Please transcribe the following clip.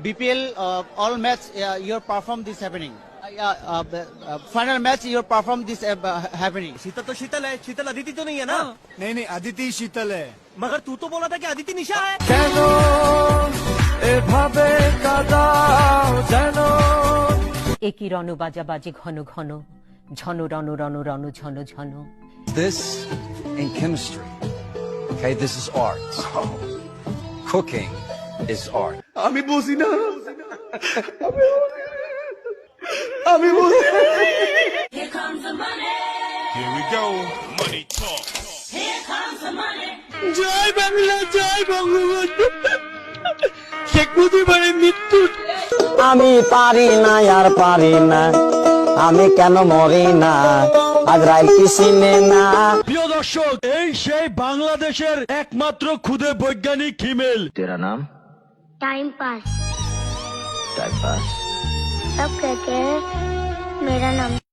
BPL all match your perform this happening. Final match your perform this happening. शीतल तो शीतल है, शीतल अदिति तो नहीं है ना? नहीं नहीं, अदिति शीतल है। मगर तू तो बोला था कि अदिति निशा है। জানো এভাবে কাদাও জানো একই রণ বাজাবাজি ঘন ঘন ঝন রণ রণ রণ ঝন ঝন। This in chemistry, okay, this is art. Cooking is art. আমি বুঝি না আমি বুঝি না। Here we go. Money talk. জয় বাংলা, জয় বঙ্গবন্ধু। শেখ মুজিবের মৃত্যু। আমি পারি না আর পারি না, আমি কেন মরি না আজরাইল কি চিনে না। প্রিয় দর্শক, এই সেই বাংলাদেশের একমাত্র খুদে বৈজ্ঞানিক হিমেল। तेरा नाम? Time pass. Time pass. सब कहते हैं मेरा नाम